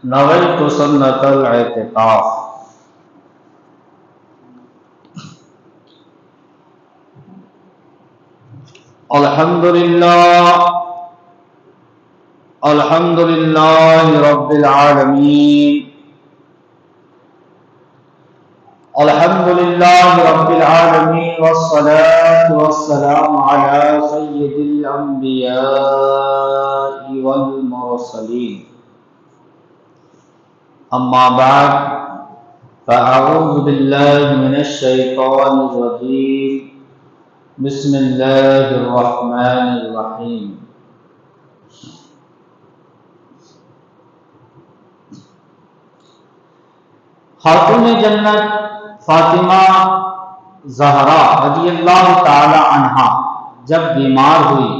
نویت سنت الاعتکاف۔ الحمد للہ رب العالمین، الحمد للہ رب العالمین، والصلاة والسلام علی سید الانبیاء والمرسلین، اما بعد فاعوذ باللہ من الشیطان الرجیم، بسم اللہ الرحمن الرحیم۔ خاتون جنت فاطمہ زہرا رضی اللہ تعالی عنہا جب بیمار ہوئی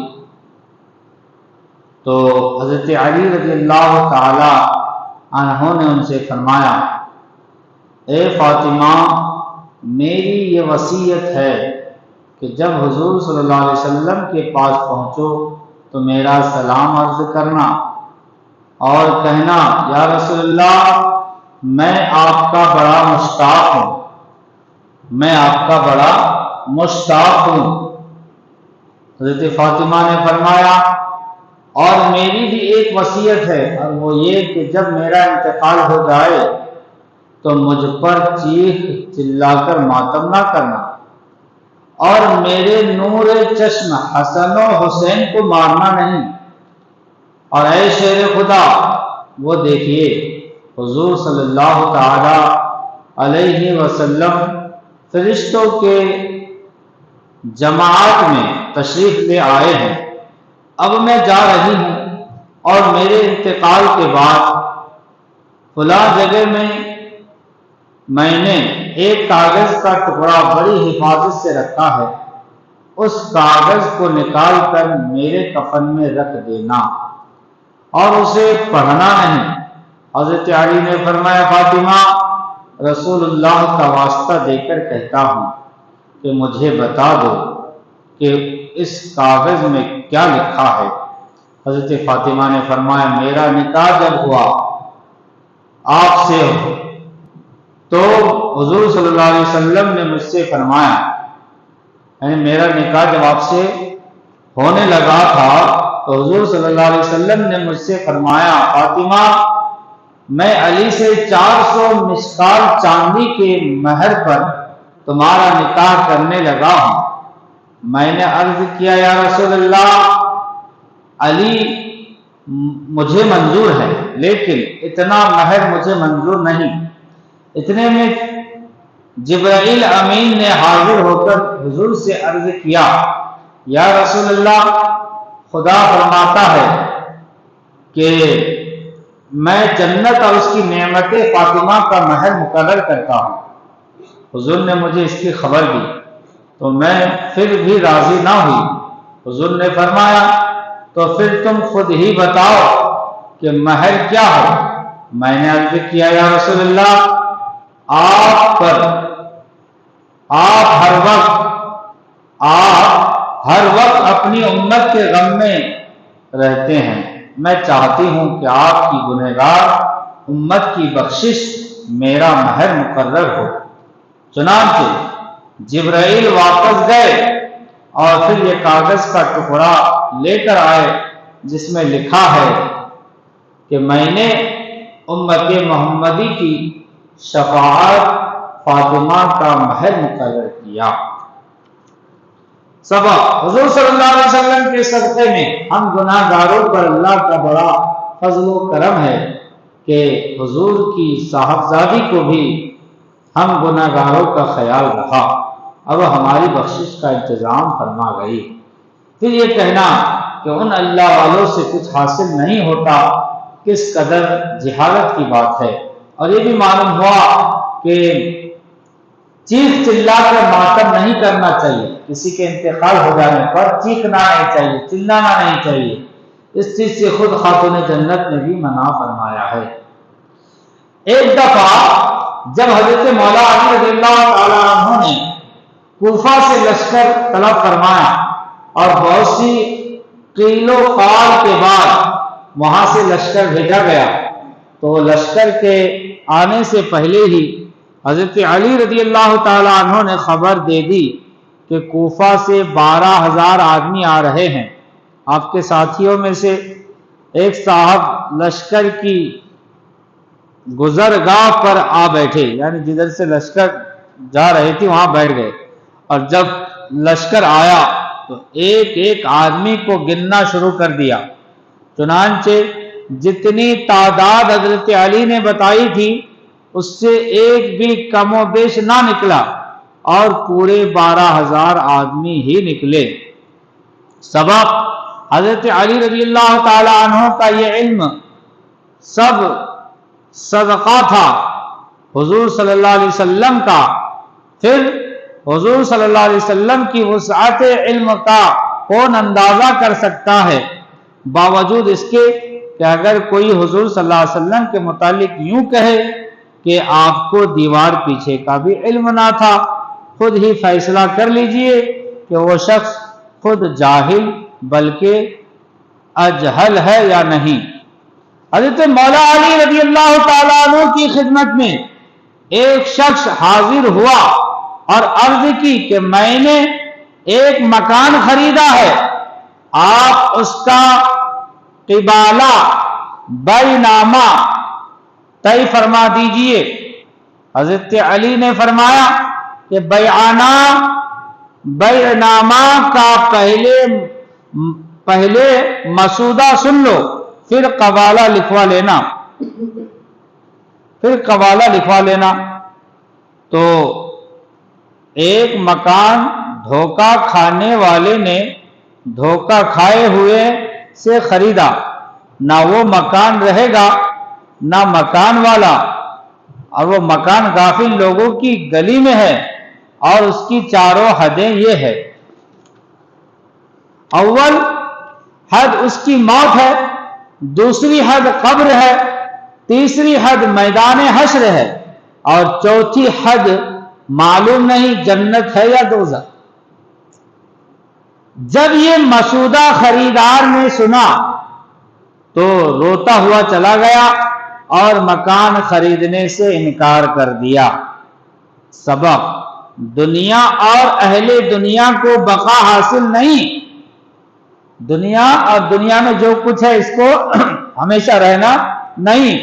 تو حضرت علی رضی اللہ تعالی عنہ نے ان سے فرمایا، اے فاطمہ، میری یہ وصیت ہے کہ جب حضور صلی اللہ علیہ وسلم کے پاس پہنچو تو میرا سلام عرض کرنا اور کہنا، یا رسول اللہ، میں آپ کا بڑا مشتاق ہوں، میں آپ کا بڑا مشتاق ہوں۔ حضرت فاطمہ نے فرمایا، اور میری بھی ایک وصیت ہے، اور وہ یہ کہ جب میرا انتقال ہو جائے تو مجھ پر چیخ چلا کر ماتم نہ کرنا، اور میرے نور چشم حسن و حسین کو مارنا نہیں، اور اے شیر خدا، وہ دیکھیے حضور صلی اللہ تعالی علیہ وسلم فرشتوں کے جماعت میں تشریف لے آئے ہیں، اب میں جا رہی ہوں، اور میرے انتقال کے بعد فلاں جگہ میں نے ایک کاغذ کا ٹکڑا بڑی حفاظت سے رکھا ہے، اس کاغذ کو نکال کر میرے کفن میں رکھ دینا اور اسے پڑھنا نہیں۔ حضرت علی نے فرمایا، فاطمہ، رسول اللہ کا واسطہ دے کر کہتا ہوں کہ مجھے بتا دو کہ اس کاغذ میں کیا لکھا ہے۔ حضرت فاطمہ نے فرمایا، میرا نکاح جب ہوا آپ سے تو حضور صلی اللہ علیہ وسلم نے مجھ سے فرمایا، یعنی میرا نکاح جب آپ سے ہونے لگا تھا تو حضور صلی اللہ علیہ وسلم نے مجھ سے فرمایا، فاطمہ، میں علی سے 400 مسکال چاندی کے مہر پر تمہارا نکاح کرنے لگا ہوں۔ میں نے عرض کیا، یا رسول اللہ، علی مجھے منظور ہے، لیکن اتنا مہر مجھے منظور نہیں۔ اتنے میں جبرائیل امین نے حاضر ہو کر حضور سے عرض کیا، یا رسول اللہ، خدا فرماتا ہے کہ میں جنت اور اس کی نعمت فاطمہ کا مہر مقرر کرتا ہوں۔ حضور نے مجھے اس کی خبر دی تو میں پھر بھی راضی نہ ہوئی۔ حضور نے فرمایا، تو پھر تم خود ہی بتاؤ کہ مہر کیا ہو۔ میں نے عرض کیا، یا رسول اللہ، آپ ہر وقت اپنی امت کے غم میں رہتے ہیں، میں چاہتی ہوں کہ آپ کی گنہگار امت کی بخشش میرا مہر مقرر ہو۔ چنانچہ جبرائیل واپس گئے اور پھر یہ کاغذ کا ٹکڑا لے کر آئے جس میں لکھا ہے کہ میں نے امت محمدی کی شفاعت فاطمہ کا مہر مقرر کیا۔ سبق: حضور صلی اللہ علیہ وسلم کے صدقے میں ہم گناہ گاروں پر اللہ کا بڑا فضل و کرم ہے کہ حضور کی صاحبزادی کو بھی ہم گناہ گاروں کا خیال رکھا، اب ہماری بخشش کا انتظام فرما گئی۔ پھر یہ کہنا کہ ان اللہ والوں سے کچھ حاصل نہیں ہوتا، کس قدر جہالت کی بات ہے۔ اور یہ بھی معلوم ہوا کہ چیخ چلا کر ماتم نہیں کرنا چاہیے، کسی کے انتقال ہو جانے پر چیخنا نہیں چاہیے، چلانا نہیں چاہیے، اس چیز سے خود خاتون جنت نے بھی منع فرمایا ہے۔ ایک دفعہ جب حضرت مولا علی رضی اللہ تعالی عنہ نے کوفہ سے لشکر طلب فرمایا اور بہت سی قیل و قال کے بعد وہاں سے لشکر بھیجا گیا تو لشکر کے آنے سے پہلے ہی حضرت علی رضی اللہ تعالیٰ عنہ نے خبر دے دی کہ کوفہ سے 12,000 آدمی آ رہے ہیں۔ آپ کے ساتھیوں میں سے ایک صاحب لشکر کی گزرگاہ پر آ بیٹھے، یعنی جدھر سے لشکر جا رہے تھے وہاں بیٹھ گئے، اور جب لشکر آیا تو ایک ایک آدمی کو گننا شروع کر دیا۔ چنانچہ جتنی تعداد حضرت علی نے بتائی تھی اس سے ایک بھی کم و بیش نہ نکلا، اور پورے 12,000 آدمی ہی نکلے۔ سبب حضرت علی رضی اللہ تعالی عنہ کا یہ علم سب صدقہ تھا حضور صلی اللہ علیہ وسلم کا۔ پھر حضور صلی اللہ علیہ وسلم کی وسعت علم کا کون اندازہ کر سکتا ہے، باوجود اس کے کہ اگر کوئی حضور صلی اللہ علیہ وسلم کے متعلق یوں کہے کہ آپ کو دیوار پیچھے کا بھی علم نہ تھا، خود ہی فیصلہ کر لیجئے کہ وہ شخص خود جاہل بلکہ اجہل ہے یا نہیں۔ حضرت مولا علی رضی اللہ تعالیٰ عنہ کی خدمت میں ایک شخص حاضر ہوا اور عرض کی کہ میں نے ایک مکان خریدا ہے، آپ اس کا قبالہ بیع نامہ طے فرما دیجئے۔ حضرت علی نے فرمایا کہ بیع نامہ کا پہلے مسودہ سن لو، پھر قبالہ لکھوا لینا۔ تو ایک مکان دھوکہ کھانے والے نے دھوکہ کھائے ہوئے سے خریدا، نہ وہ مکان رہے گا نہ مکان والا، اور وہ مکان غافل لوگوں کی گلی میں ہے، اور اس کی چاروں حدیں یہ ہے: اول حد اس کی موت ہے، دوسری حد قبر ہے، تیسری حد میدان حشر ہے، اور چوتھی حد معلوم نہیں جنت ہے یا دوزخ۔ جب یہ مسودہ خریدار نے سنا تو روتا ہوا چلا گیا اور مکان خریدنے سے انکار کر دیا۔ سبب دنیا اور اہل دنیا کو بقا حاصل نہیں، دنیا اور دنیا میں جو کچھ ہے اس کو ہمیشہ رہنا نہیں،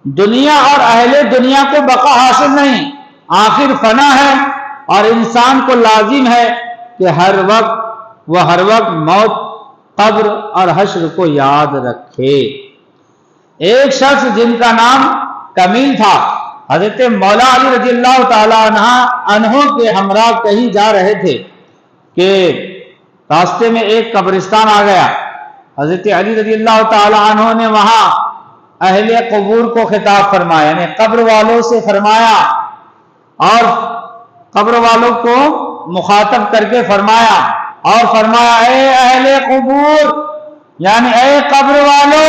دنیا اور اہل دنیا کو بقا حاصل نہیں، آخر فنا ہے، اور انسان کو لازم ہے کہ ہر وقت موت، قبر اور حشر کو یاد رکھے۔ ایک شخص جن کا نام کمیل تھا حضرت مولا علی رضی اللہ تعالی عنہ کے ہمراہ کہیں جا رہے تھے کہ راستے میں ایک قبرستان آ گیا۔ حضرت علی رضی اللہ تعالی عنہ نے وہاں اہل قبور کو خطاب فرمایا، یعنی قبر والوں سے فرمایا، اور قبر والوں کو مخاطب کر کے فرمایا، اور فرمایا اے اہل قبور، یعنی اے قبر والو،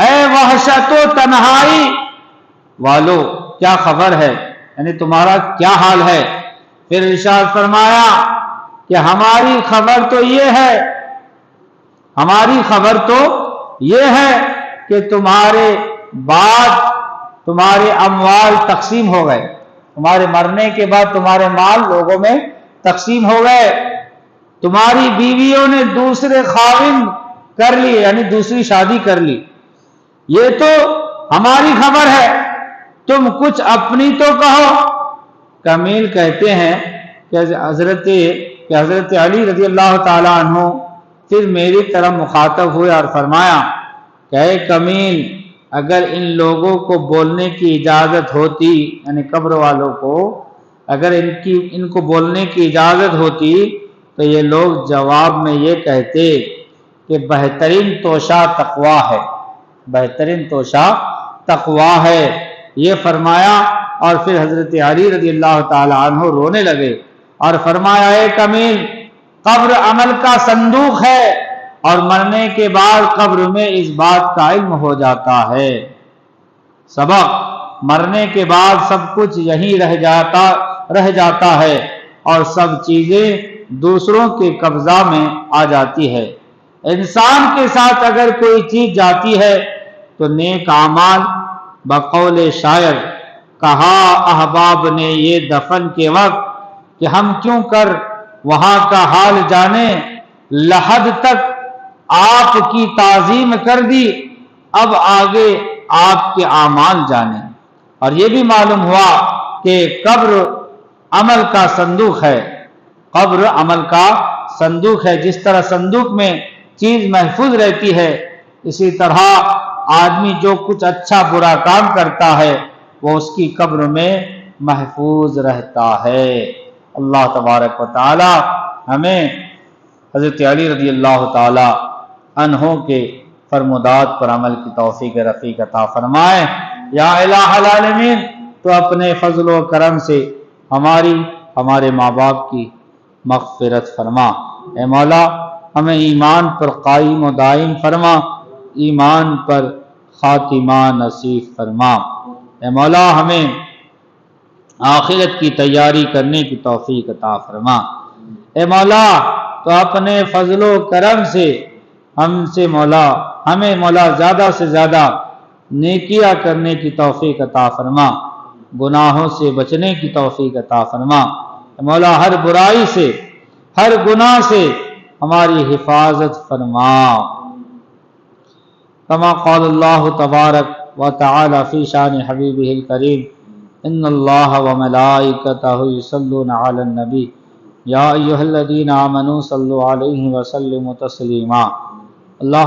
اے وحشت و تنہائی والو، کیا خبر ہے، یعنی تمہارا کیا حال ہے؟ پھر ارشاد فرمایا کہ ہماری خبر تو یہ ہے کہ تمہارے بعد تمہارے اموال تقسیم ہو گئے، تمہارے مرنے کے بعد تمہارے مال لوگوں میں تقسیم ہو گئے، تمہاری بیویوں نے دوسرے خاوند کر لی، یعنی دوسری شادی کر لی، یہ تو ہماری خبر ہے، تم کچھ اپنی تو کہو۔ کمیل کہتے ہیں کہ حضرت علی رضی اللہ تعالی عنہ پھر میری طرف مخاطب ہوئے اور فرمایا کہ اے کمیل، اگر ان لوگوں کو بولنے کی اجازت ہوتی، یعنی قبر والوں کو اگر ان کو بولنے کی اجازت ہوتی تو یہ لوگ جواب میں یہ کہتے کہ بہترین توشہ تقویٰ ہے، بہترین توشہ تقویٰ ہے، یہ فرمایا۔ اور پھر حضرت علی رضی اللہ تعالی عنہ رونے لگے اور فرمایا اے کمیل، قبر عمل کا صندوق ہے، اور مرنے کے بعد قبر میں اس بات کا علم ہو جاتا ہے۔ سبق مرنے کے بعد سب کچھ یہیں رہ جاتا ہے، اور سب چیزیں دوسروں کے قبضہ میں آ جاتی ہے۔ انسان کے ساتھ اگر کوئی چیز جاتی ہے تو نیک اعمال بقول شاعر کہا احباب نے یہ دفن کے وقت کہ ہم کیوں کر وہاں کا حال جانے، لحد تک آپ کی تعظیم کر دی، اب آگے آپ کے اعمال جانے۔ اور یہ بھی معلوم ہوا کہ قبر عمل کا صندوق ہے، قبر عمل کا صندوق ہے۔ جس طرح صندوق میں چیز محفوظ رہتی ہے، اسی طرح آدمی جو کچھ اچھا برا کام کرتا ہے وہ اس کی قبر میں محفوظ رہتا ہے۔ اللہ تبارک و تعالی ہمیں حضرت علی رضی اللہ تعالی عنہ کے فرمودات پر عمل کی توفیق رفیق عطا فرمائے۔ یا الہ العالمین، تو اپنے فضل و کرم سے ہمارے ماں باپ کی مغفرت فرما۔ اے مولا ہمیں ایمان پر قائم و دائم فرما، ایمان پر خاتمہ نصیب فرما۔ اے مولا ہمیں آخرت کی تیاری کرنے کی توفیق عطا فرما۔ اے مولا تو اپنے فضل و کرم سے ہمیں مولا زیادہ سے زیادہ نیکیاں کرنے کی توفیق عطا فرما، گناہوں سے بچنے کی توفیق عطا فرما۔ اے مولا ہر برائی سے، ہر گناہ سے ہماری حفاظت فرما۔ کما قال اللہ تبارک و تعالی فی شان حبیبہ الکریم ان اللہ وملائکتہ یصلون علی النبی یا ایھا الذین آمنوا صلوا علیہ وسلموا تسلیما۔ اللہ